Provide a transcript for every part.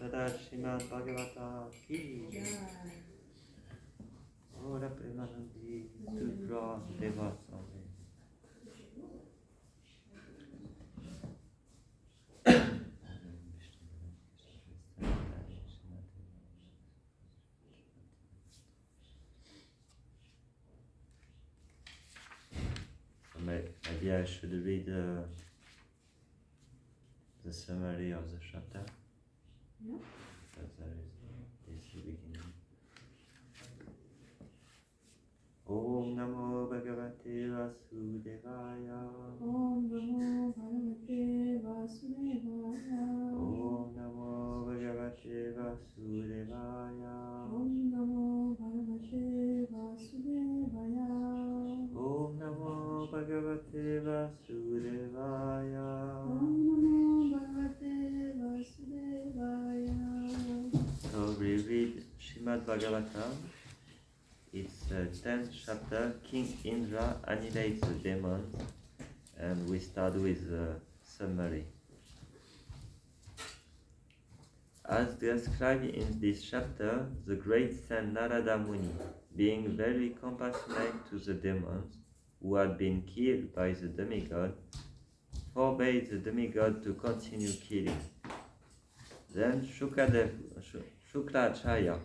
Sada Srimad Bhagavata Ki Ora Premanandi Tupra Deva Sanghe. Maybe I should read the summary of the chapter. Yeah. Because there is this beginning. Om Namo Bhagavate Vasudevaya. Om Namo Bhagavate Vasudevaya. Om Namo Bhagavate Vasudevaya. Om Namo Bhagavate Vasudevaya. Om Namo Bhagavate Vasudevaya. Om Namo Bhagavate Vasudevaya. So we read Srimad Bhagavatam. It's the 10th chapter. King Indra annihilates the demons, and we start with the summary. As described in this chapter, the great saint Narada Muni, being very compassionate to the demons who had been killed by the demigod, forbade the demigod to continue killing. Then Shukracharya,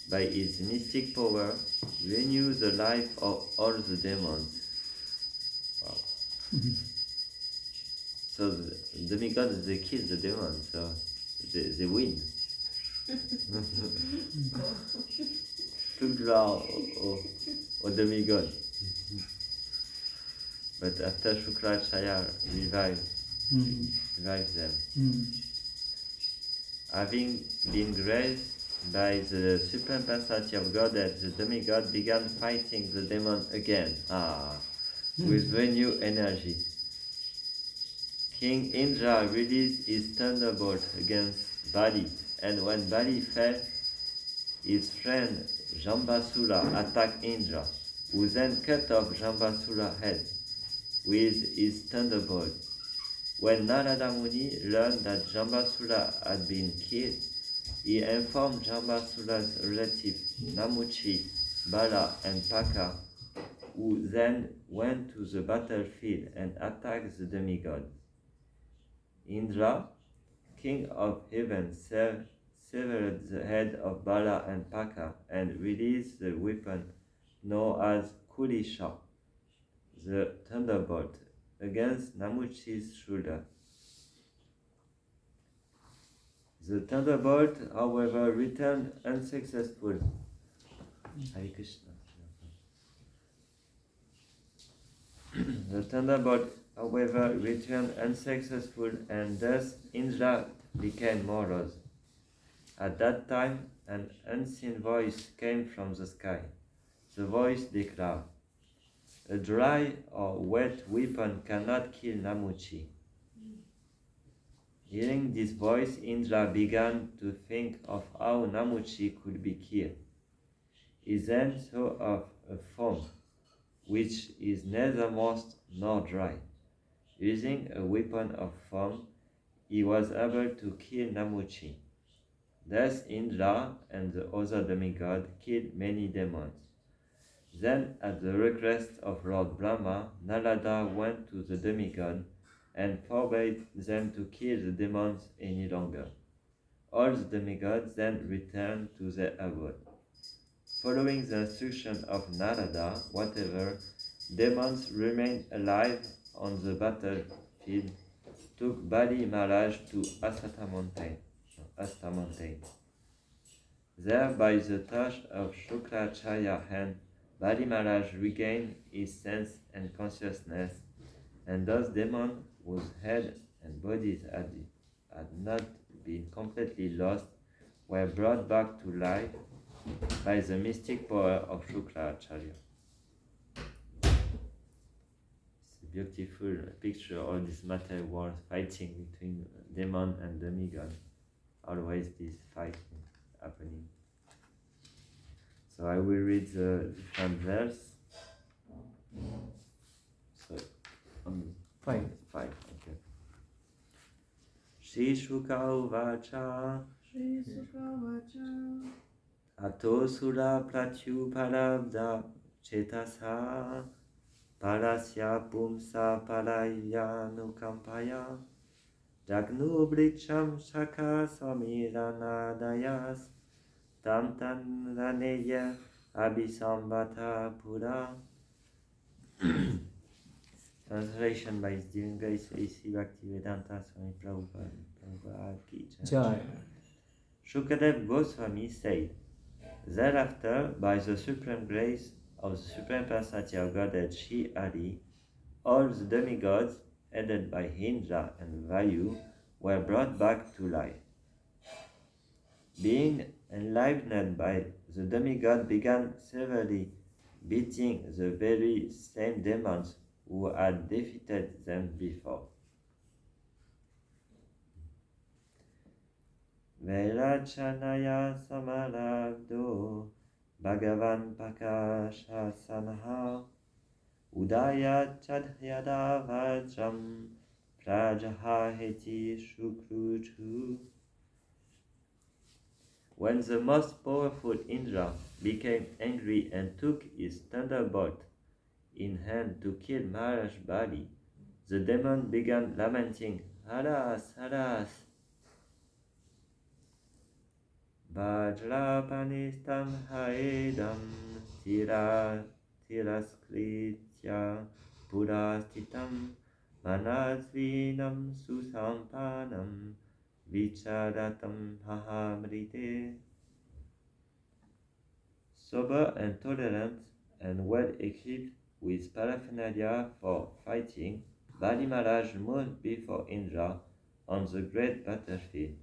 by his mystic power, renews the life of all the demons. Wow. So the demigods, they kill the demons, so they win. Shukra or demigod. But after Shukracharya revives them. Having been graced by the supreme personality of Godhead, the demigod began fighting the demon again, with renewed energy. King Indra released his thunderbolt against Bali, and when Bali fell, his friend Jambasura attacked Indra, who then cut off Jambasura's head with his thunderbolt. When Narada Muni learned that Jambasura had been killed, he informed Jambasura's relatives Namuchi, Bala, and Paka, who then went to the battlefield and attacked the demigods. Indra, king of heaven, severed the head of Bala and Paka and released the weapon known as Kulisha, the thunderbolt, against Namuchi's shoulder. The thunderbolt, however, returned unsuccessful. Hare Krishna. The thunderbolt, however, returned unsuccessful, and thus Indra became morose. At that time, an unseen voice came from the sky. The voice declared, "A dry or wet weapon cannot kill Namuchi." Hearing this voice, Indra began to think of how Namuchi could be killed. He then thought of a foam, which is neither moist nor dry. Using a weapon of foam, he was able to kill Namuchi. Thus Indra and the other demigod killed many demons. Then, at the request of Lord Brahma, Narada went to the demigod and forbade them to kill the demons any longer. All the demigods then returned to their abode. Following the instruction of Narada, whatever demons remained alive on the battlefield took Bali Maharaj to Asta Mountain. There, by the touch of Shukracharya's hand, Bali Maharaj regained his sense and consciousness, and those demons whose head and bodies had not been completely lost were brought back to life by the mystic power of Shukracharya. It's a beautiful picture of all this material world fighting between demon and demigod. Always this fight happening. So I will read the different verse. So, 5. Okay. Shri Shuka Uvacha Shri Sukavacha. Atosura pratyuparabda chetasa parasya pumsa parayanukampaya jagnu bricham shaka samiranadayas tam tanraneya abhisambhata pura. Translation by His Divine Grace A.C. Bhaktivedanta Swami Prabhupada Ki Jai. Shukadev Goswami said, thereafter, by the supreme grace of the Supreme Personality of Godhead Shri Hari, all the demigods, headed by Indra and Vayu, were brought back to life. Being enlivened by the demigod began severely beating the very same demons who had defeated them before. Velachanaya samarabdo Bhagavan Pakasha Samha Udaya Chadhyada Vajram Prajahaheti Shukruchu. When the most powerful Indra became angry and took his thunderbolt in hand to kill Maharaj Bali, the demon began lamenting, Alas, alas! Vajrapanistam haedam tiraskritya purastitam manasvinam susampanam vicharatam hahamrite. Sober and tolerant and well equipped with paraphernalia for fighting, Bali Maharaj moved before Indra on the great battlefield.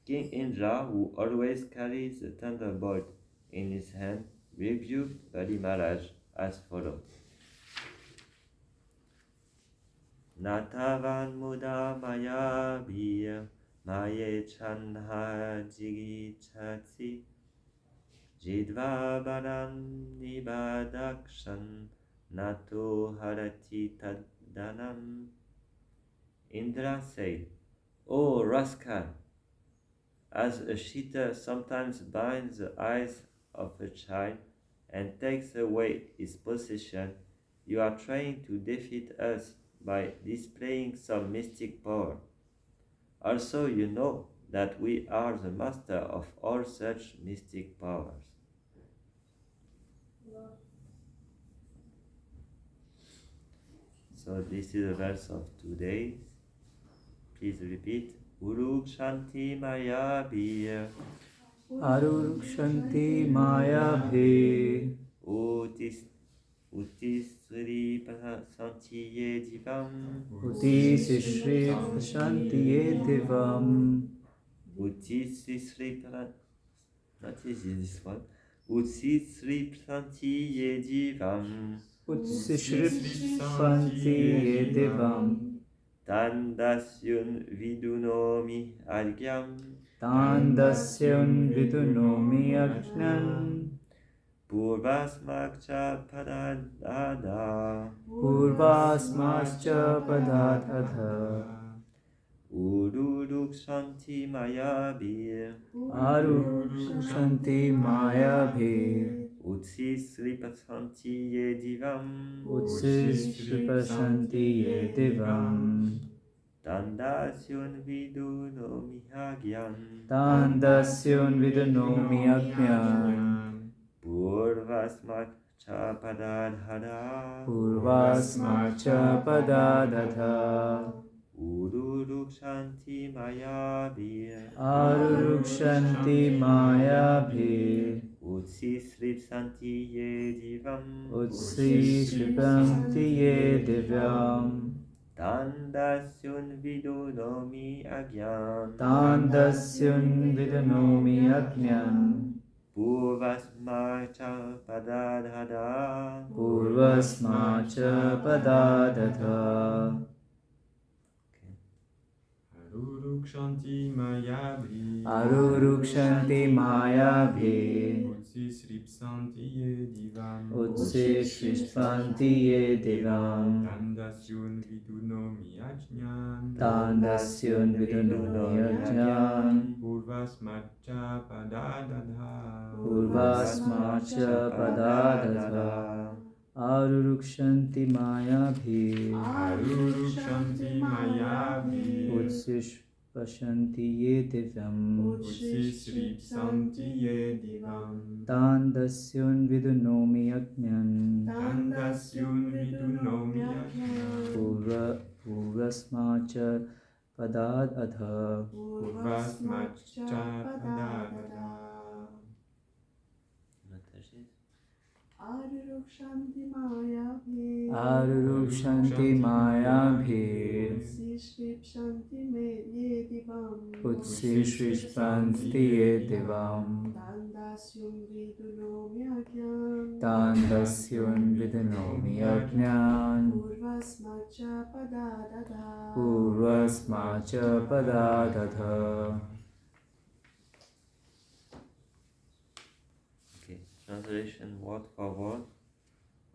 King Indra, who always carries the thunderbolt in his hand, rebuked Bali Maharaj as follows. Natavan muda maya bhiya maye chandha jigi chatsi jidva baram nibadakshan nato harati taddanam. Indra said, O rascal! As a cheater sometimes binds the eyes of a child and takes away his possession, you are trying to defeat us by displaying some mystic power. Also, you know that we are the master of all such mystic powers. So this is the verse of today. Please repeat. Uruk Shanti Maya Bhir Aruruk Shanti Maya Bhe Utis Sri Prasantiye Divam Utis Shri Shanti Devam Utis Sri Not this one. Utis Sri Prasantiye Divam Utis Shri Shanti Devam Tandasyun Vidunomi Algyam Tandasyan Vidunomi Ajnan Purvasmakcha Padadada Purvasmascha Padadadha Ururuk Shanti Maya Bir Aruruk Shanti Maya Bhe Utsis Sripasanti Ye Divam Utsis Shri Shanti Devam Tandasyon Vidu no Mihagyam Tandasyan Vidunomi Ajnan Purvasmakcha Padadada Purvasmacha Padadadha Ururuk Shanti Maya Bir Aruruk Shanti Maya Bhe Utsis Sripasanti Ye Divam Utsi Shripanti Ye Devyam Tandasyon Vidu no Mihagyam Tandasyan Vidunomi Ajnan Purvasmacha Padadada Purvasmacha Padadadha Aruruk Shanti Maya Bhi Aruruk Shanti Maya Bhe Utsisripsanti ye divam. Utsishvishvanti ye devam. Tandasyun vidunomi ajñan. Tandasyun vidunonyajñan. Purvasmacha padadadha. Purvasmacha padadadha. Arurukshanti mayabhi. Arurukshanti mayabhi. Utsishvashanti ye divyam. Utsisripsanti ye divam. Tandasyun vidunomi ajñan. Tandasyun vidunomi ajñan. Purvasmacha padadadha. Purvasmacha padadadha. Arurukshanti mayabhi. Arurukshanti mayabhi. Utsishvipshanti me ye divam. Utsishvishvanti ye devam. Tandasyum vidunomi ajñan. Tandasyun vidanomi ajñan. Purvasmacha padadadha. Purvasmacha padadadha. Okay, translation word for word.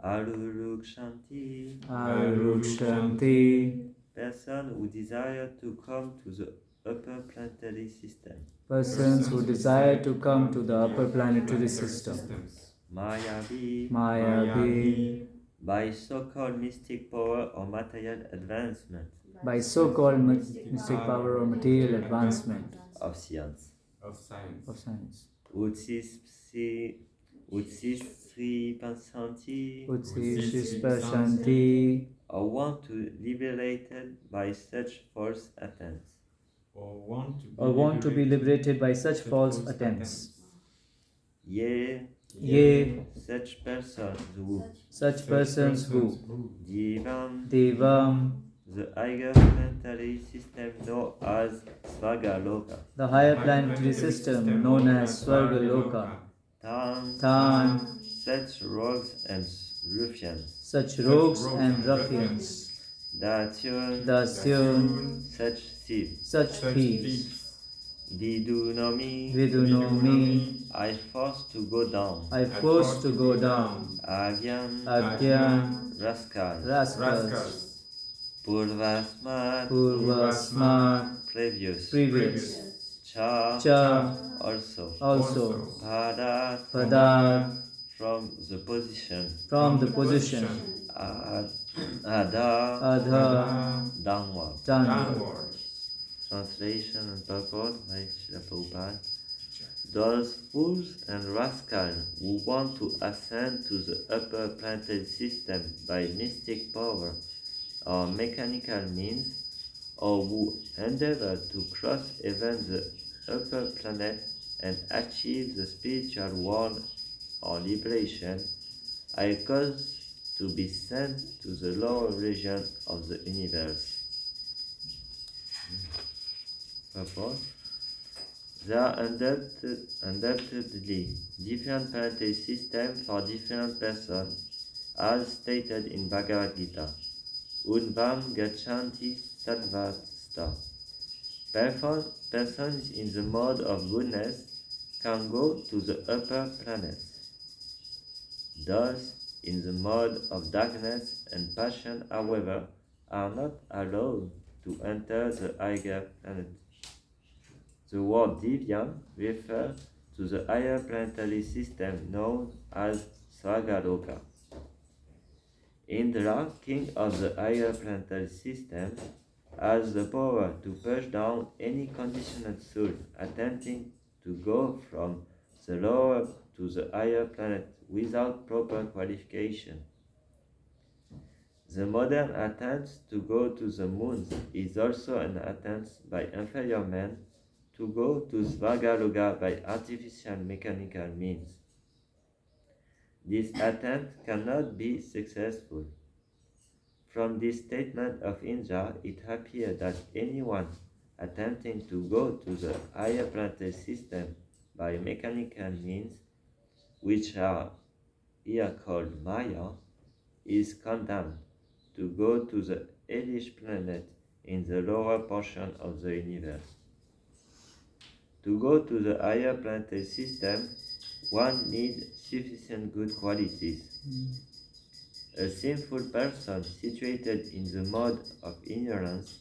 Arurukshanti, Arurukshanti. person who desire to come to the upper planetary system. Persons who desire to come to the upper planetary system. Mayavi, Mayavi. by so-called mystic power or material advancement By so-called mystic power or material advancement of science. Of science. of science. Utsisripansanti, Utsishvashanti. or want to liberated by such false attempts. Or Want to be liberated by such false attempts. Yea, Yea, such persons who Divam, Devam, the higher planetary system known as Svagaloka, the higher planetary system known as Swargaloka, Tan, such rogues and ruffians, such rogues and ruffians, Dasyun, such thieves, Vidunomi, I forced to go down, Agyan, rascals, Purvasmat, previous, Cha, also, Padat, from the position, Adha, downward. Translation and purport by Srila Prabhupada. Those fools and rascals who want to ascend to the upper planetary system by mystic power or mechanical means, or who endeavor to cross even the upper planet and achieve the spiritual world or liberation, are caused to be sent to the lower region of the universe. Purport. There are undoubtedly different planetary systems for different persons, as stated in Bhagavad Gita. Udvam gachanti sattvasta. Persons in the mode of goodness can go to the upper planets. Those in the mode of darkness and passion, however, are not allowed to enter the higher planet. The word Divyan refers to the higher planetary system known as Svagaloka. Indra, king of the higher planetary system, has the power to push down any conditioned soul attempting to go from the lower to the higher planet without proper qualification. The modern attempt to go to the moon is also an attempt by inferior men to go to Svagaloka by artificial mechanical means. This attempt cannot be successful. From this statement of Indra, it appears that anyone attempting to go to the higher planetary system by mechanical means, which are here called Maya, is condemned to go to the hellish planet in the lower portion of the universe. To go to the higher planetary system, one needs sufficient good qualities. A sinful person situated in the mode of ignorance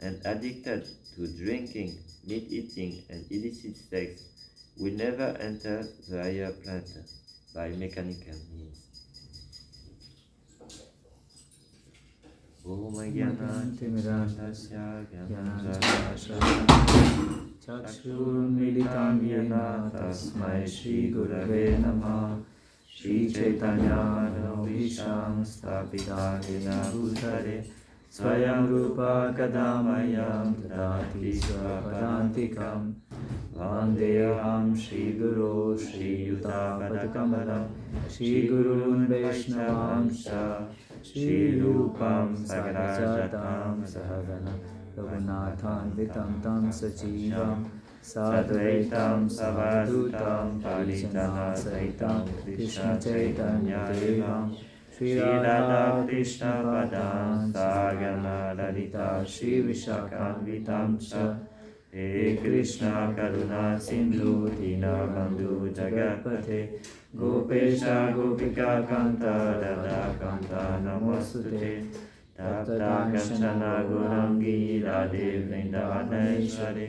and addicted to drinking, meat eating, and illicit sex will never enter the higher planet by mechanical means. Om Gyanantimirandasya Gyananjana Chakshurmilitam yena tasmai Shri Gurave Namah Shri Chaitanya Manobhisham Stapita Yena Bhutale Swayam Rupa Kadamayam Tadati Swapadantikam Vandeham Shri Guru Shri Yutapadakamalam Shri Gurun Vaishnavamsha Shri Rupam Sagarajatam Sahagana Raghunatham Vitam Tam Sajivam Sadvaitam Savadutam Parijana Saitam Krishna Chaitanya Devam Shri Radha Krishna Padam Sagana Lalita Shri Vishakam Vitamsa He Krishna Karuna Sindhu Dinabandhu Jagatpate Gopesha Gopika Kanta Radha Kanta Namostute Tapta Kanchana Gurangi Radhe Vrindavaneshware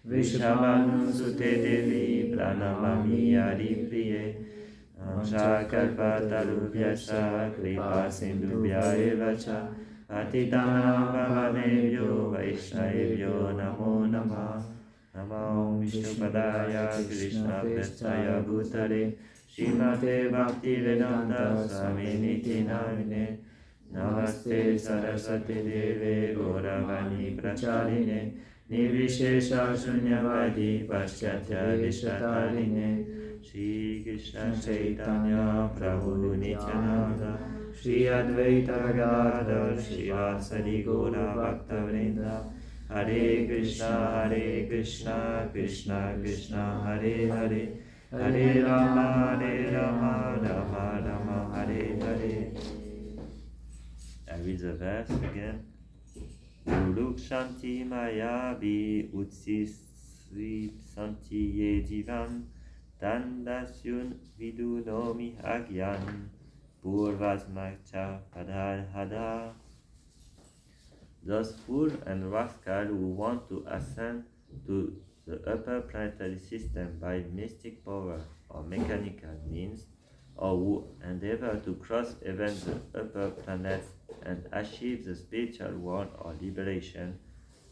Vishamanu Sute Devi Pranamami Haripriye Amsha Kalpatarubhyascha Kripa Sindhubhya Evacha Patitanam Pavanebhyo Vaishnavebhyo Namo Namah Namo Vishnupadaya Krishna Prestaya Bhutale Srimate Bhaktivedanta Swaminiti Namine Namaste Saraswati Deve Gauravani Pracharine Nirvishesha Shunyavadi Paschatya Vishataline Shri Krishna Chaitanya Prabhu Nityananda Shri Advaita Gadadhar Shivasari Gaura Bhaktavrinda Hare Krishna Krishna Krishna Hare Hare Hare Rama Rama Rama Hare Hare. I read the verse again. Uluk Shanti Maya Bi Utsi Santi Ye Divam Dandasyun Vidu Nomi Agyan Purvasmacha Padhada. Those fools and rascals who want to ascend to the upper planetary system by mystic power or mechanical means, or who endeavor to cross even the upper planets and achieve the spiritual world or liberation,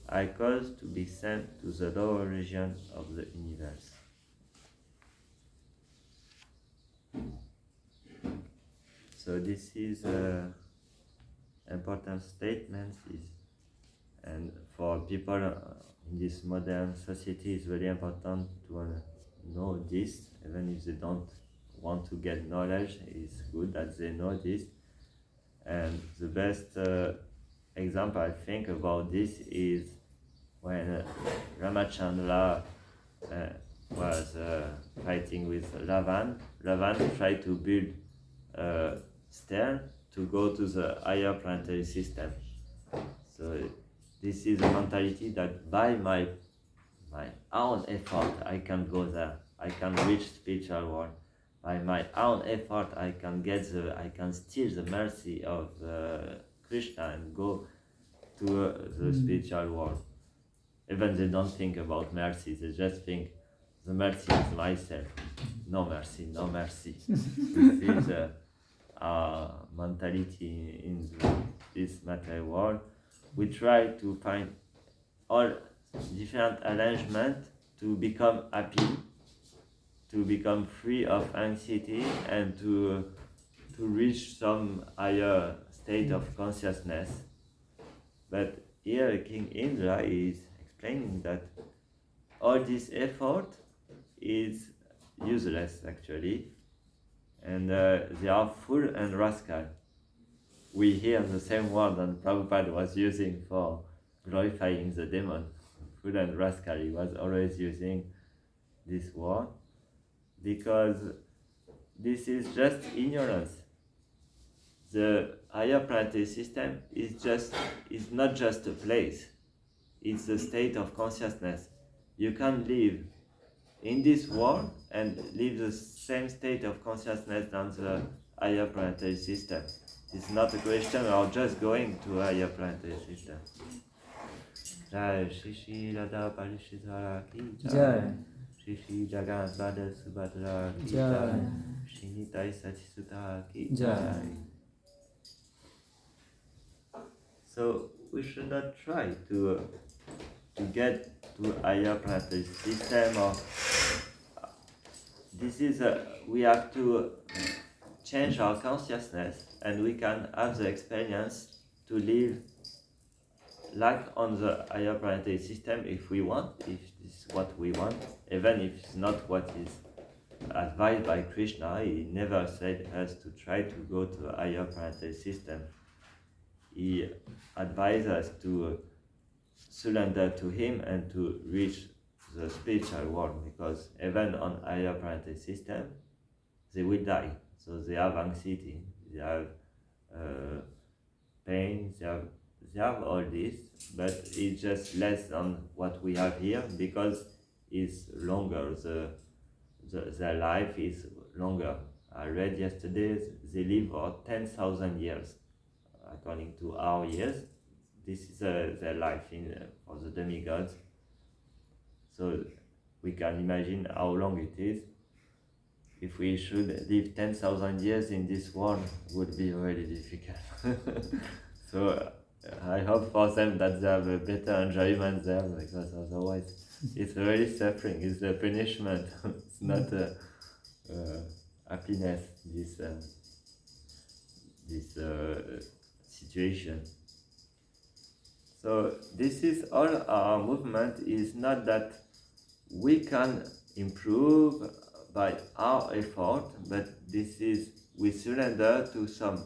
are caused to be sent to the lower region of the universe. So this is important statement, and for people in this modern society, it's very important to know this, even if they don't want to get knowledge. It's good that they know this. And the best example I think about this is when Ramachandra was fighting with Ravan. Ravan tried to build a stair to go to the higher planetary system. So this is a mentality that by my own effort I can go there. I can reach spiritual world. By my own effort I can steal the mercy of Krishna and go to the spiritual world. Even they don't think about mercy, they just think the mercy is myself. No mercy, no mercy. This is our mentality in this material world. We try to find all different arrangements to become happy, to become free of anxiety, and to reach some higher state of consciousness. But here King Indra is explaining that all this effort is useless actually, and they are fool and rascal. We hear the same word that Prabhupada was using for glorifying the demon. Fool and rascal, he was always using this word, because this is just ignorance. The higher planetary system is not just a place, it's a state of consciousness. You can live in this world and live the same state of consciousness than the higher planetary system. It's not a question of just going to a higher planetary system. Jai Shri Shri Radha Parishidhara Ki Jai. Shri Shri Jagannath Bada Subhadra Ki Jai. Shri Nitai Satisutta Ki Jai. So we should not try to get to higher planetary system, or this is we have to change our consciousness, and we can have the experience to live like on the higher planetary system if we want, if this is what we want, even if it's not what is advised by Krishna. He never said us to try to go to a higher planetary system. He advised us to surrender to him and to reach the spiritual world, because even on higher planetary system, they will die. So they have anxiety, they have pain, they have all this, but it's just less than what we have here, because it's longer, their life is longer. I read yesterday they live for 10,000 years, according to our years. This is their life for the demigods. So we can imagine how long it is. If we should live 10,000 years in this world, it would be really difficult. So I hope for them that they have a better enjoyment there, because otherwise it's really suffering, it's a punishment. It's not happiness, this situation. So this is all our movement. Is not that we can improve by our effort, but this is we surrender to some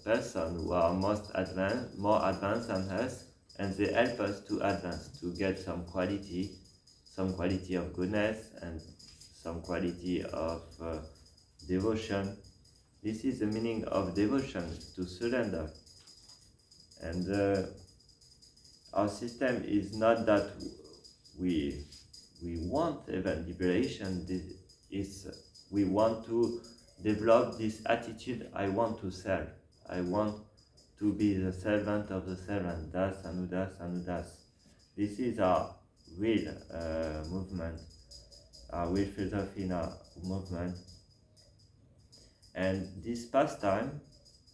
person who are more advanced than us, and they help us to advance, to get some quality of goodness and some quality of devotion. This is the meaning of devotion, to surrender. And our system is not that we want even liberation. This is we want to develop this attitude. I want to serve. I want to be the servant of the servant. Das anudas anudas. This is our real movement, our real philosophy in our movement. And this pastime,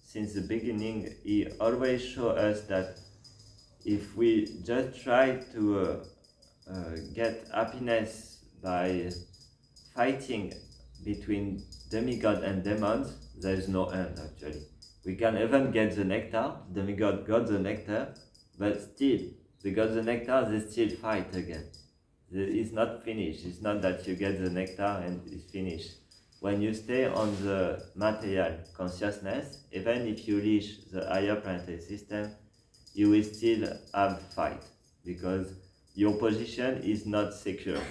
since the beginning, he always shows us that if we just try to get happiness by fighting between demigod and demons, there is no end actually. We can even get the nectar, demigod got the nectar, but still, they got the nectar, they still fight again. It's not finished. It's not that you get the nectar and it's finished. When you stay on the material consciousness, even if you reach the higher planetary system, you will still have fight, because your position is not secure.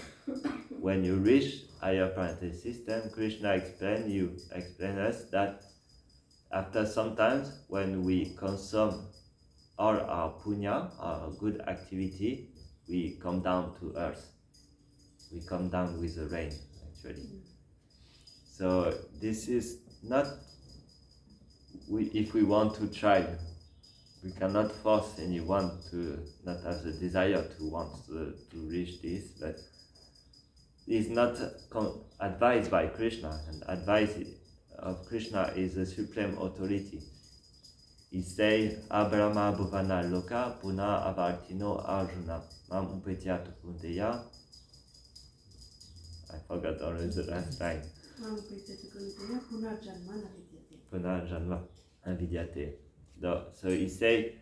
When you reach higher planetary system, Krishna explain us that after some times, when we consume all our punya, our good activity, we come down to earth. We come down with the rain, actually. So this is not, if we want to try, we cannot force anyone to not have the desire to want to reach this, but it's not advised by Krishna, and advice of Krishna is the supreme authority. He say, Abrahma bhuvana loka puna avartino arjuna mam upetyato kunteya. I forgot already the last line. Punarjanma avidyate. So he say,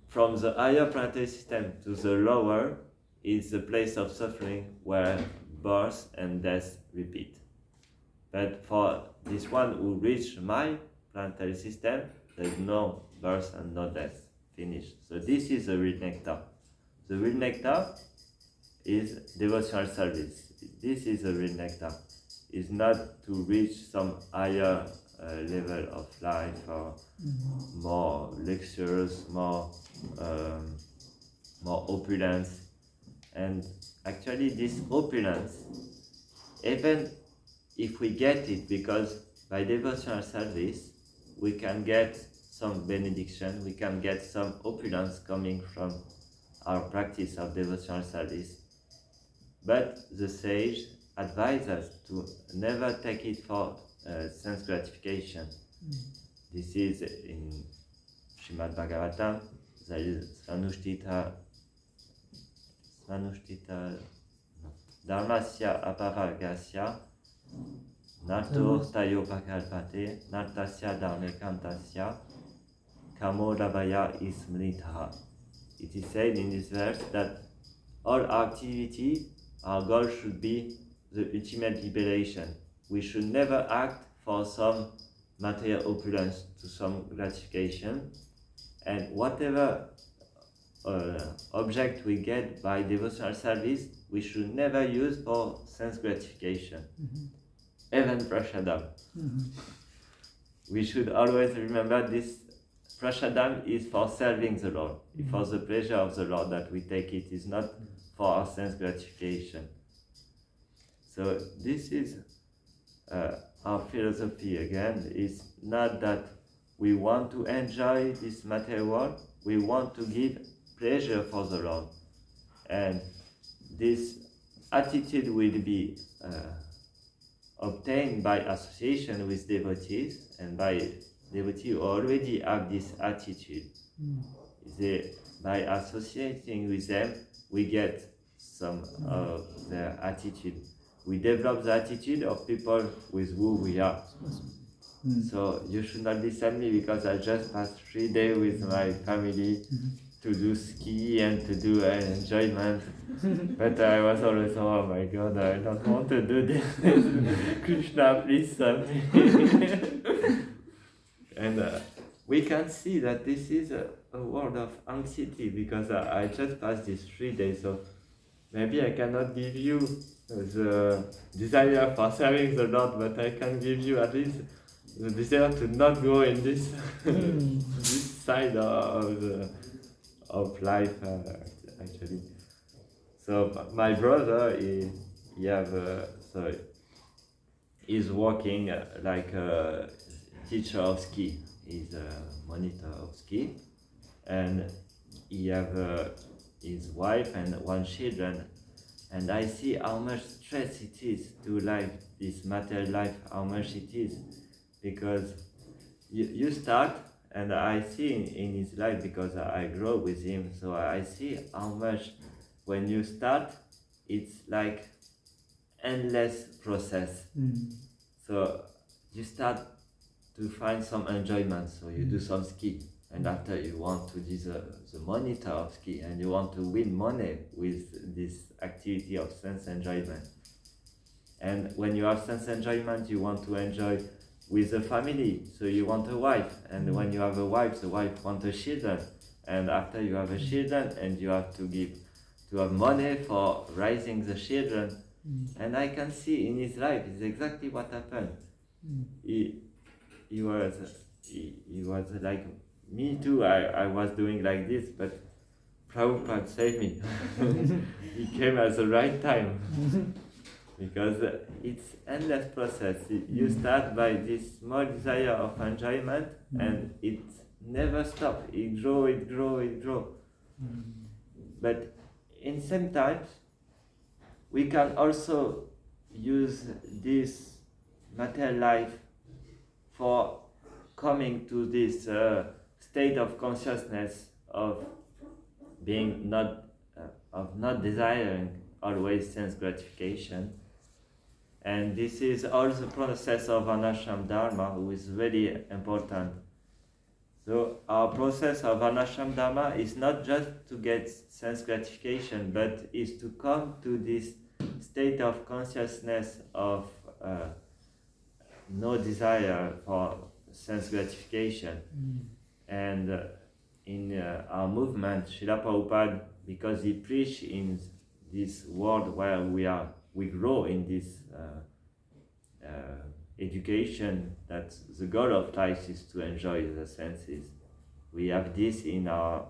from the higher planetary system to the lower is the place of suffering where birth and death repeat. But for this one who reached my planetary system, there is no birth and no death. Finished. So this is the real nectar. The real nectar is devotional service. This is the real nectar. It's not to reach some higher level of life, or more luxurious, more opulence. And actually this opulence even if we get it, because by devotional service we can get some benediction, we can get some opulence coming from our practice of devotional service. But the sage advises us to never take it for sense gratification. This is in Srimad Bhagavatam, there is Svanushtita Dharmasya Apavagasya Narto Stayo Pakalpate Nartasya Dharmekantasya Kamodabaya Ismritaha. It is said in this verse that all activity, our goal should be the ultimate liberation. We should never act for some material opulence, to some gratification, and whatever object we get by devotional service, we should never use for sense gratification. Even prasadam. We should always remember this. Prasadam is for serving the Lord, for the pleasure of the Lord that we take it, is not for our sense gratification. So this is our philosophy again. It's not that we want to enjoy this material world, we want to give pleasure for the Lord. And this attitude will be obtained by association with devotees, and by devotees who already have this attitude. By associating with them, we get some of their attitude. We develop the attitude of people with who we are. So you should not listen me, because I just passed 3 days with my family to do ski and to do enjoyment. But I was always, oh my God, I don't want to do this. Krishna, please stop me. And we can see that this is a world of anxiety, because I just passed these 3 days, so maybe I cannot give you the desire for serving the Lord, but I can give you at least the desire to not go in this this side of life, actually. So my brother, he's working like a teacher of ski. He's a monitor of ski, and he have his wife and 1 children. And I see how much stress it is to live this material life, how much it is, because you start, and I see in his life, because I grow with him, so I see how much when you start, it's like endless process. So you start to find some enjoyment, so you do some ski, and after you want to be the monitor of ski, and you want to win money with this activity of sense enjoyment. And when you have sense enjoyment, you want to enjoy with the family, so you want a wife, and when you have a wife, the wife wants a children, and after you have a children, and you have to have money for raising the children. And I can see in his life is exactly what happened. He was like me too. I was doing like this, but Prabhupada saved me. He came at the right time. Because it's endless process. You start by this small desire of enjoyment, and it never stops. It grows. But in same time, we can also use this material life for coming to this state of consciousness of being not desiring always sense gratification. And this is also the process of Anashram Dharma, which is very important. So our process of Anashram Dharma is not just to get sense gratification, but is to come to this state of consciousness of no desire for sense gratification. And in our movement, Srila Prabhupada, because he preached in this world where we grow in this education, that the goal of life is to enjoy the senses. We have this in our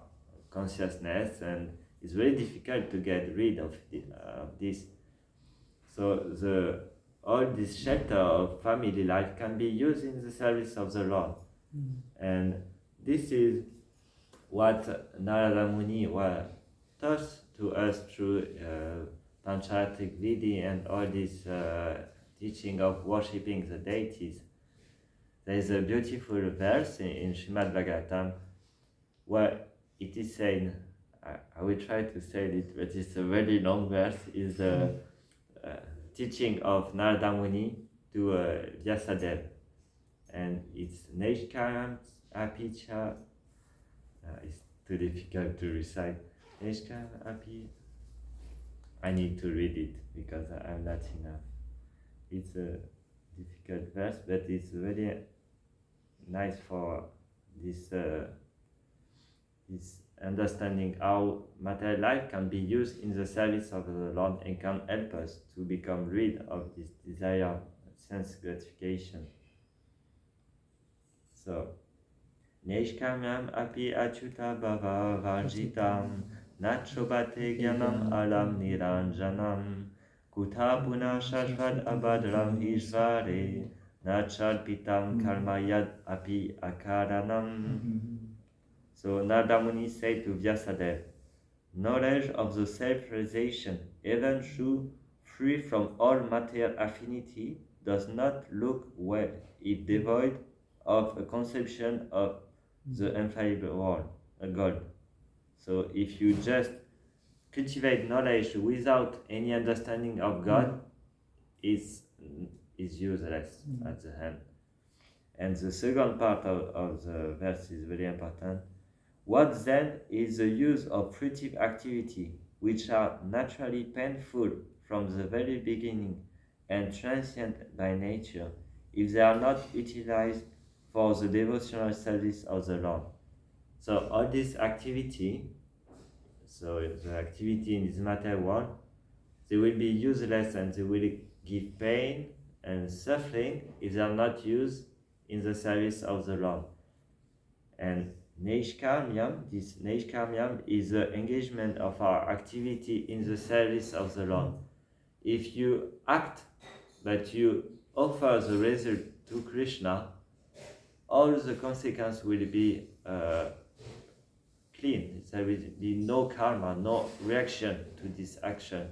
consciousness, and it's very difficult to get rid of this. So all this shelter of family life can be used in the service of the Lord. And this is what Narada Muni was taught to us through Panchatik Vidhi and all this teaching of worshipping the deities. There is a beautiful verse in Srimad Bhagavatam where it is saying, I will try to say it, but it's a very long verse, is the teaching of Narada Muni to Vyasadeva. And it's Neshkaram Apicha, it's too difficult to recite. Neshkaram Api, I need to read it because I'm not enough. It's a difficult verse, but it's very nice for this this understanding how material life can be used in the service of the Lord and can help us to become rid of this desire, sense gratification. So, Neshkamyam api achuta bhava varjitam nachobate gyanam alam niranjanam kutha puna shashvad abadram ishvare nachalpitam karmayad api akaranam. So Narada Muni said to Vyasadeva, knowledge of the self-realization, even through free from all material affinity, does not look well if devoid of a conception of the infallible world, a God. So if you just cultivate knowledge without any understanding of God, is useless at the end. And the second part of the verse is very important. What then is the use of fruitive activity, which are naturally painful from the very beginning and transient by nature, if they are not utilized for the devotional service of the Lord? So all this activity, so the activity in this material world, they will be useless and they will give pain and suffering if they are not used in the service of the Lord. And Neshkamyam, this Neshkamyam is the engagement of our activity in the service of the Lord. If you act but you offer the result to Krishna, all the consequences will be clean. There will be no karma, no reaction to this action.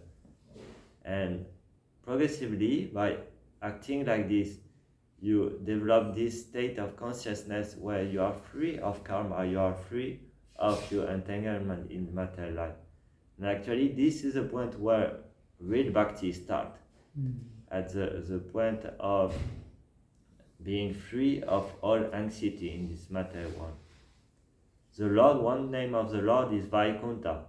And progressively, by acting like this, you develop this state of consciousness where you are free of karma, you are free of your entanglement in material life. And actually, this is the point where real bhakti starts, at the point of being free of all anxiety in this material world. The Lord, one name of the Lord is Vaikunta.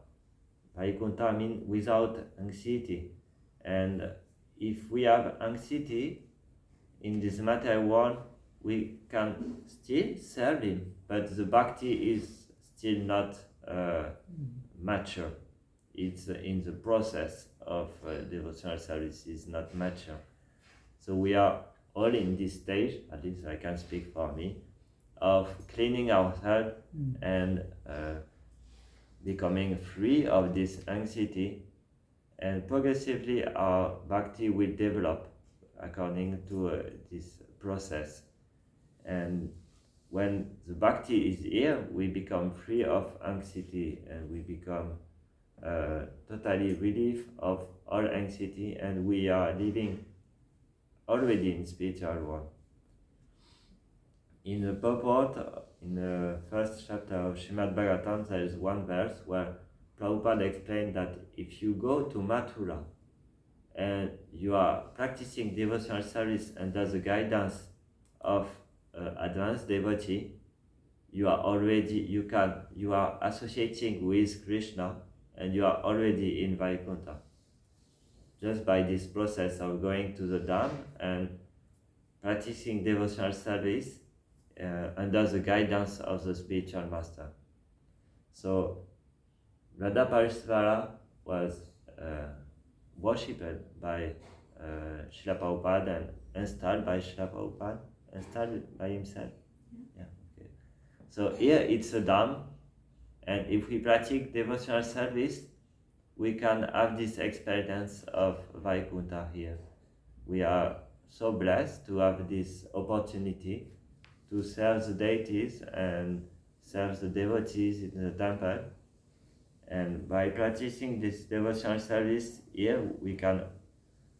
Vaikunta means without anxiety. And if we have anxiety in this material world, we can still serve Him, but the bhakti is still not mature. It's in the process of devotional service, is not mature. So we are all in this stage, at least I can speak for me, of cleaning ourselves and becoming free of this anxiety, and progressively our bhakti will develop according to this process. And when the bhakti is here, we become free of anxiety and we become totally relief of all anxiety, and we are living already in spiritual world. In the purport, in the first chapter of Srimad Bhagavatam, there is one verse where Prabhupada explained that if you go to Mathura and you are practicing devotional service under the guidance of advanced devotee, you are associating with Krishna and you are already in Vaikuntha. Just by this process of going to the Dham and practicing devotional service under the guidance of the spiritual master. So Radha Parishvara was worshipped by Srila Prabhupada and installed by Srila Prabhupada, installed by himself. Yeah, okay. So here it's a Dham, and if we practice devotional service, we can have this experience of Vaikuntha here. we are so blessed to have this opportunity to serve the deities and serve the devotees in the temple. And by practicing this devotional service here, we can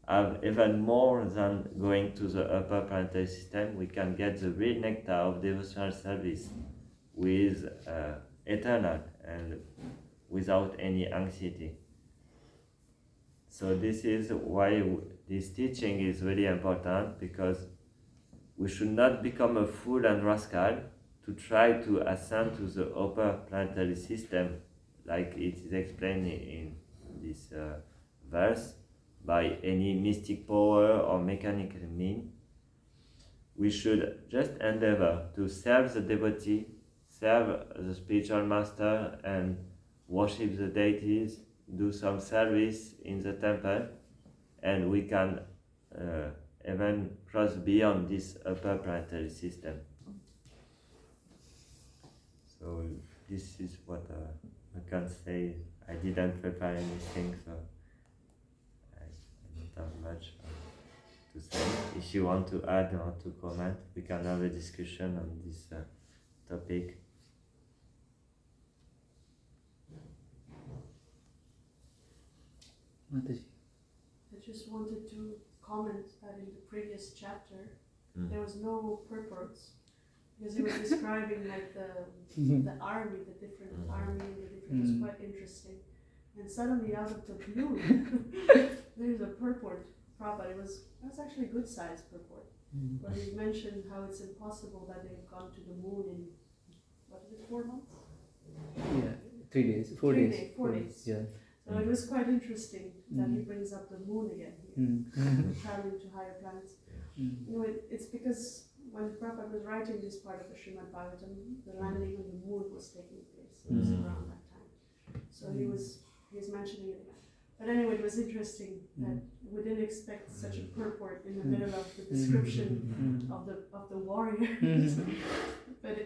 have even more than going to the upper planetary system. We can get the real nectar of devotional service with eternal and without any anxiety. So this is why this teaching is really important, because we should not become a fool and rascal to try to ascend to the upper planetary system, like it is explained in this verse, by any mystic power or mechanical mean. We should just endeavor to serve the devotee, serve the spiritual master, and worship the deities, do some service in the temple, and we can even cross beyond this upper planetary system. So this is what I can say. I didn't prepare anything, so I don't have much to say. If you want to add or to comment, we can have a discussion on this topic. I just wanted to comment that in the previous chapter, there was no purports, because he was describing like the army, the different army, it was quite interesting. And suddenly out of the blue, there's a purport, Prabhupada. It was actually a good sized purport. But he mentioned how it's impossible that they've gone to the moon in, what is it, 4 months? Yeah, 3 days, 4 days. 4 days. Yeah. So it was quite interesting that he brings up the moon again here, traveling to higher planets. You know, it's because when Prabhupada was writing this part of the Srimad Bhagavatam, the landing on the moon was taking place. It was around that time. So he was mentioning it again. But anyway, it was interesting that we didn't expect such a purport in the middle of the description of the warriors. But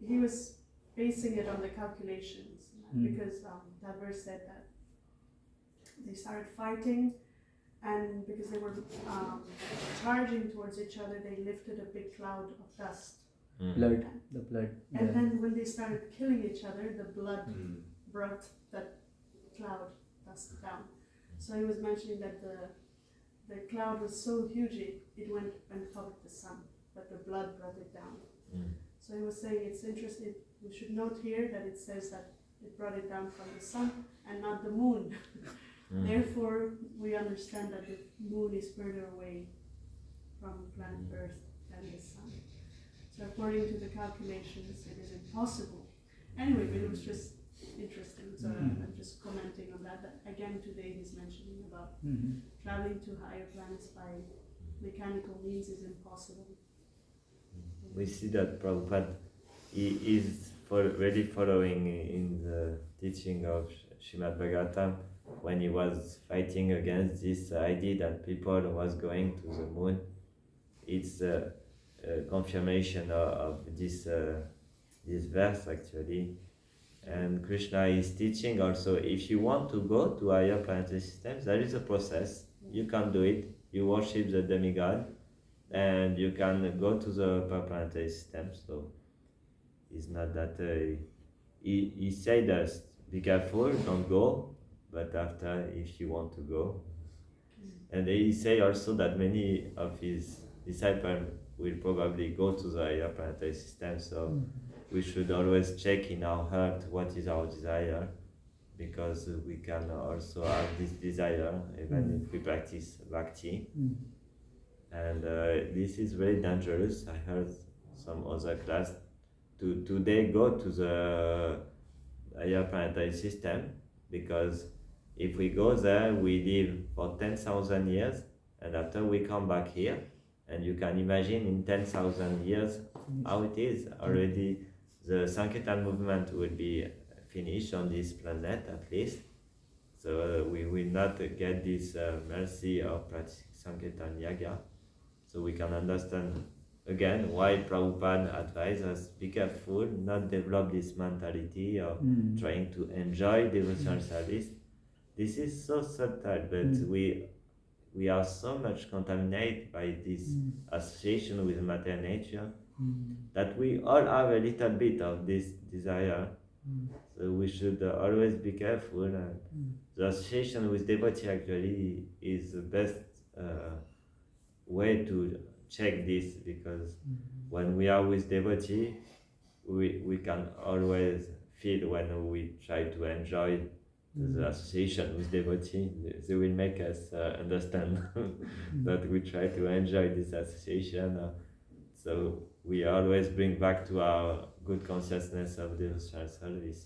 he was basing it on the calculations, because that verse said that they started fighting, and because they were charging towards each other, they lifted a big cloud of dust. Blood, the blood. And then when they started killing each other, the blood brought that cloud dust down. So he was mentioning that the cloud was so huge it went and covered the sun, but the blood brought it down. So he was saying it's interesting. We should note here that it says that it brought it down from the sun and not the moon. Therefore, we understand that the moon is further away from planet Earth than the sun. So according to the calculations, it is impossible. Anyway, but it was just interesting. So I'm just commenting on that. That again, today he's mentioning about traveling to higher planets by mechanical means is impossible. We see that Prabhupada is really following in the teaching of Srimad Bhagavatam, when he was fighting against this idea that people was going to the moon. It's a confirmation of this verse actually. And Krishna is teaching also, if you want to go to higher planetary systems, there is a process. You can do it. You worship the demigod, and you can go to the upper planetary system. So it's not that he said us, be careful, don't go, but after, if you want to go. And he say also that many of his disciples will probably go to the higher planetary system, so we should always check in our heart what is our desire, because we can also have this desire even if we practice bhakti. And this is very dangerous. I heard some other class to today go to the higher planetary system, because if we go there, we live for 10,000 years, and after we come back here, and you can imagine in 10,000 years how it is. Already the Sankirtan movement will be finished on this planet at least. So we will not get this mercy of practicing Sankirtan Yaga. So we can understand again why Prabhupada advised us, be careful, not develop this mentality of trying to enjoy devotional service. This is so subtle, but we we are so much contaminated by this association with Mother Nature that we all have a little bit of this desire. So we should always be careful. And the association with devotee actually is the best way to check this, because when we are with devotee, we can always feel when we try to enjoy the association with devotee. They will make us understand that we try to enjoy this association. So we always bring back to our good consciousness of devotional service.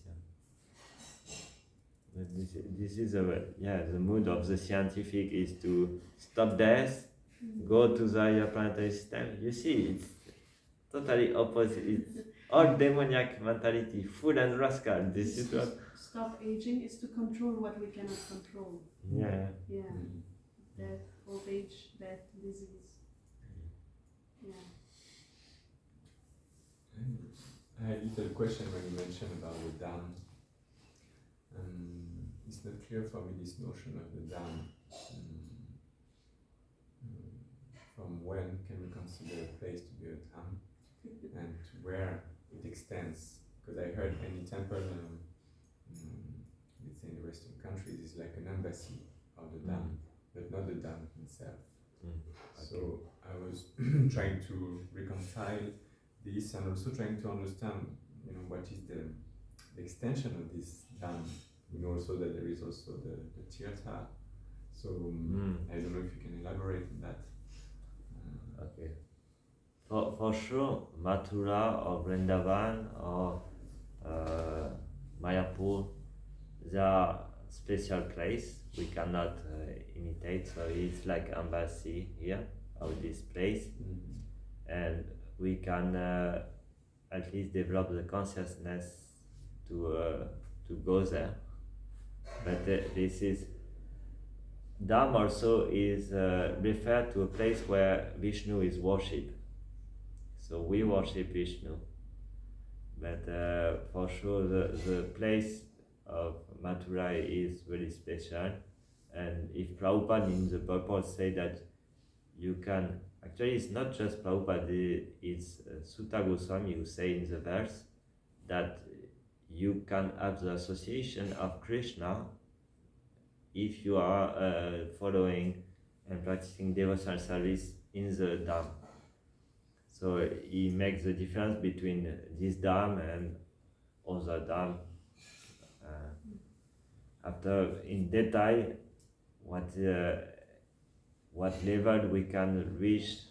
This is the mood of the scientific is to stop death, go to the higher planetary system. You see, it's totally opposite. It's all demoniac mentality, fool and rascal. This is what. Stop aging is to control what we cannot control. Yeah. Yeah. Death, old age, death, disease. Yeah. I had a little question when you mentioned about the dam. It's not clear for me, this notion of the dam. From when can we consider a place to be a dam, and to where it extends? Because I heard any temple, let's say in the Western countries, is like an embassy of the dam, but not the dam itself. So I was trying to reconcile this, and also trying to understand, what is the extension of this dam. We know also that there is also the tirtha. So I don't know if you can elaborate on that. Okay. For sure, Mathura or Vrindavan or Mayapur, they are special place we cannot imitate. So it's like embassy here of this place, and we can at least develop the consciousness to go there. But this is Dham also is referred to a place where Vishnu is worshipped. So we worship Vishnu. But for sure the place of Mathura is very special. And if Prabhupada in the purport say that you can, actually it's not just Prabhupada, it's Sutta Goswami who say in the verse that you can have the association of Krishna if you are following and practicing devotional service in the Dham. So he makes the difference between this Dham and other Dham. After in detail, what level we can reach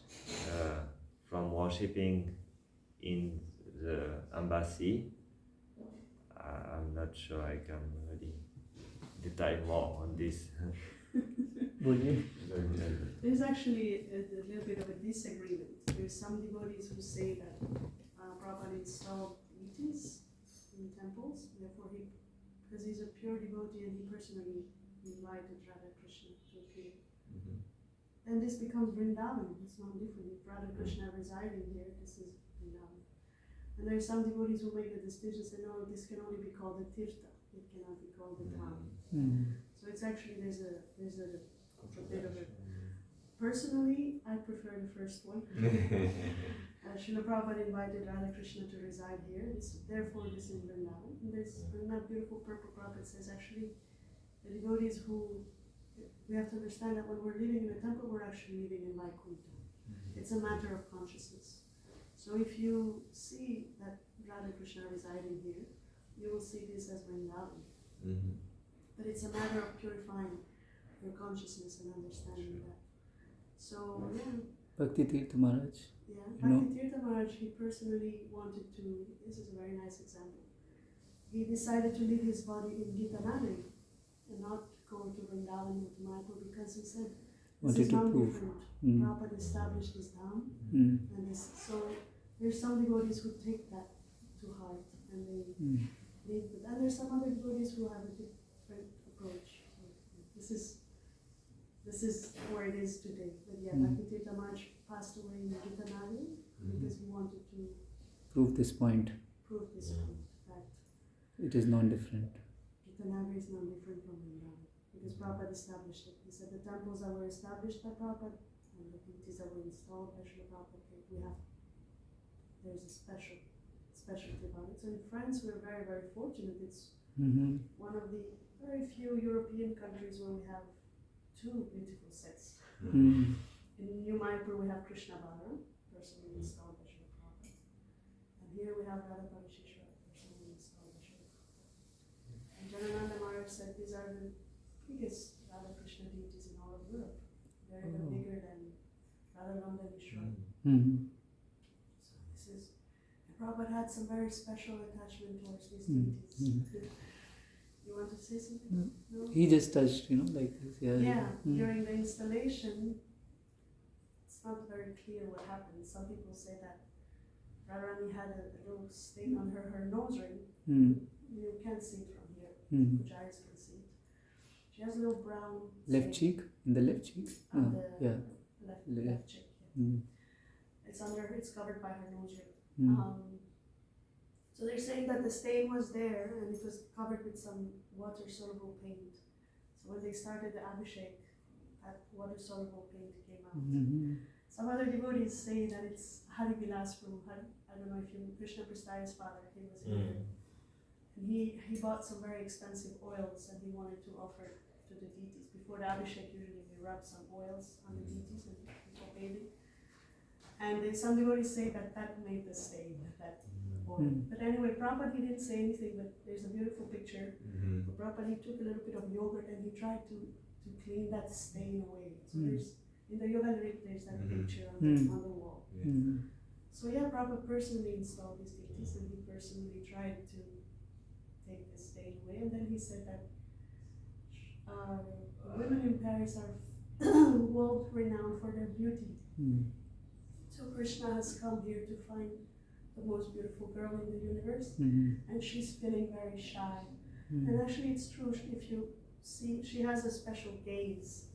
from worshipping in the embassy, I'm not sure I can really detail more on this. There's actually a little bit of a disagreement. There's some devotees who say that Prabhupada installed deities in temples, therefore because he's a pure devotee and he personally invited Radha Krishna to appear. And this becomes Vrindavan. It's not different. If Radha Krishna residing here, this is Vrindavan. And there's some devotees who make the distinction and say, no, this can only be called a tirtha. It cannot be called a dham. So it's actually, there's a bit of a... Personally, I prefer the first one. Srila Prabhupada invited Radha Krishna to reside here. Therefore, this is Vrindavan. And there's that beautiful purple Prabhupada says, actually, the devotees who... We have to understand that when we're living in a temple, we're actually living in Vaikuntha. It's a matter of consciousness. So if you see that Radha Krishna residing here, you will see this as Vrindavan. But it's a matter of purifying your consciousness and understanding that. So, yeah. Bhakti Tirtha Maharaj. Yeah, Bhakti Tirtha Maharaj, he personally wanted to, this is a very nice example. He decided to leave his body in Gita Nagari and not go to Vrindavan or to Mayapur because he said, this is not different. Prabhupada established his dham, and so there's some devotees who take that to heart and they leave it. And there's some other devotees who have a different approach. So this is where it is today. But yeah, Bhakti Tirtha Maharaj passed away in Gita Nagari because he wanted to prove this point. That it is non-different. Gita Nagari is not different from Vrindavan because Prabhupada established it. He said the temples that were established by Prabhupada and the deities that were installed by Srila Prabhupada, there's a specialty about it. So in France, we're very, very fortunate. It's one of the very few European countries where we have two beautiful sets. In New Mayapur, we have Krishna Bala, personally installed by Srila Prabhupada. And here we have Radha Parishishwara, personally installed by Srila Prabhupada. And Janananda Maharaj said these are the biggest Radha Krishna deities in all of Europe. They're even bigger than Radha Nanda Vishwara. So this is, and Prabhupada had some very special attachment towards these deities. You want to say something? No? He just touched, like this. Yeah, during the installation, it's not very clear what happened. Some people say that Radharani had a little stain on her nose ring. You can't see it from here. Pujaris can see it. She has a little brown left stain cheek? In the left cheek? on the yeah. left cheek. Yeah. It's covered by her nose ring. So they're saying that the stain was there and it was covered with some water-soluble paint. So when they started the Abhishek, that water-soluble paint came out. Some other devotees say that it's Hari Vilas Prabhu. I don't know if you, Krishna Prastari's father, he was here. And he bought some very expensive oils and he wanted to offer to the deities. Before the Abhishek, usually we rub some oils on the deities and people bathing. And some devotees say that made the stain, that oil. But anyway, Prabhupada, he didn't say anything, but there's a beautiful picture. Prabhupada, he took a little bit of yogurt and he tried to clean that stain away. So there's, in the Yoga Lyric, there's that picture on the wall. So yeah, Prabhupada personally installed these deities and he personally tried to take the stain away. And then he said that women in Paris are world renowned for their beauty. So Krishna has come here to find the most beautiful girl in the universe, and she's feeling very shy. And actually, it's true. If you see, she has a special gaze.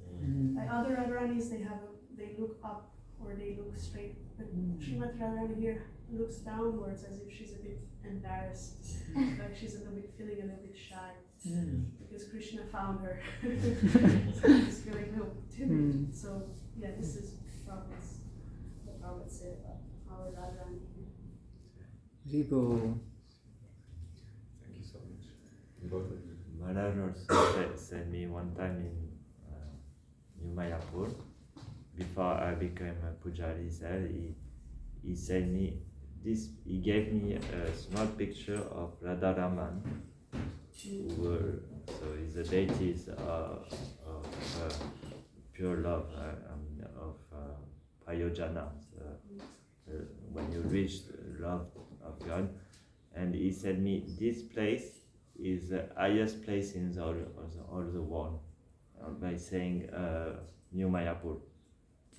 Like other Radharanis, they look up or they look straight, but Srimati Radharani here looks downwards as if she's a bit embarrassed, like she's feeling a little bit shy, because Krishna found her. So she's feeling a little timid. So yeah, this is what Prabhupada said about our Radharani here. Ribo. Thank you so much. Both of you. Maharaj also said me one time in New Mayapur, before I became a pujari there, he said me this. He gave me a small picture of Radharaman, so he's the deities of pure love, of Payojana. When you reach the love of God, and he said me this place is the highest place in all the world, by saying New Mayapur.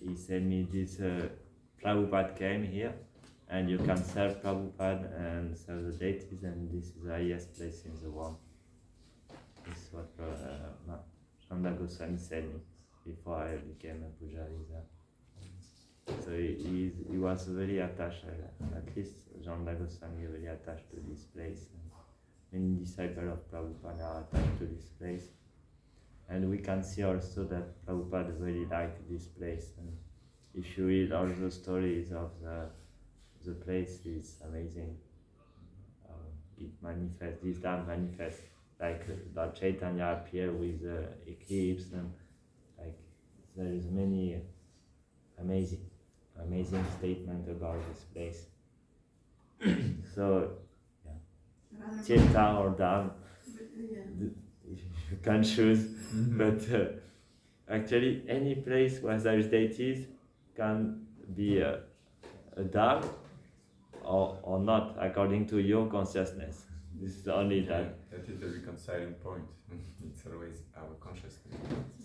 He said me this Prabhupada came here and you can serve Prabhupada and serve the deities, and this is the highest place in the world. This is what Nanda Goswami said me before I became a pujari there. So he was very attached, at least Nanda Goswami very attached to this place. Many disciples of Prabhupada are attached to this place. And we can see also that Prabhupada very liked this place. And if you read all the stories of the place, it's amazing. It manifests, this dam manifests, like Lord Chaitanya appeared with the eclipse, and like there is many amazing statement about this place. So, yeah, Cheta or dam, you can choose, but actually any place where there is deities can be a dam or not, according to your consciousness. This is only that. That is the reconciling point. It's always our consciousness.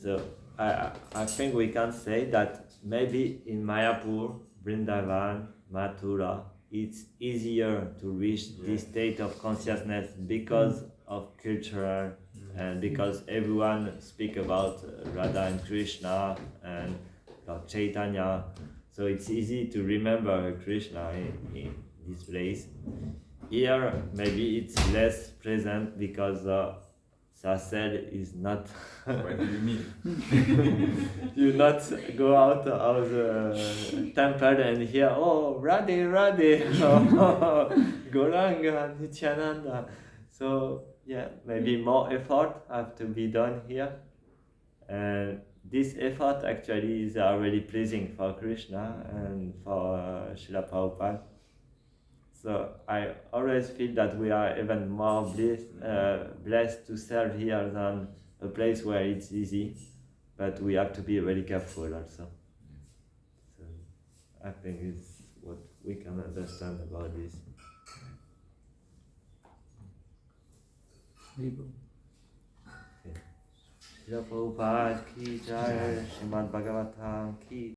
So I think we can say that maybe in Mayapur, Vrindavan, Mathura, it's easier to reach this state of consciousness because of culture and because everyone speak about Radha and Krishna and Lord Chaitanya. So it's easy to remember Krishna in this place. Here, maybe it's less present because Sasel is not. What do you mean? You not go out of the temple and hear, oh, Radhe, Radhe, Goranga, Nityananda. So, yeah, maybe more effort have to be done here. And this effort actually is already pleasing for Krishna and for Srila Prabhupada. So I always feel that we are even more blessed to serve here than a place where it's easy, but we have to be very careful also. So I think it's what we can understand about this. Srila Prabhupada ki jai, Srimad Bhagavatam ki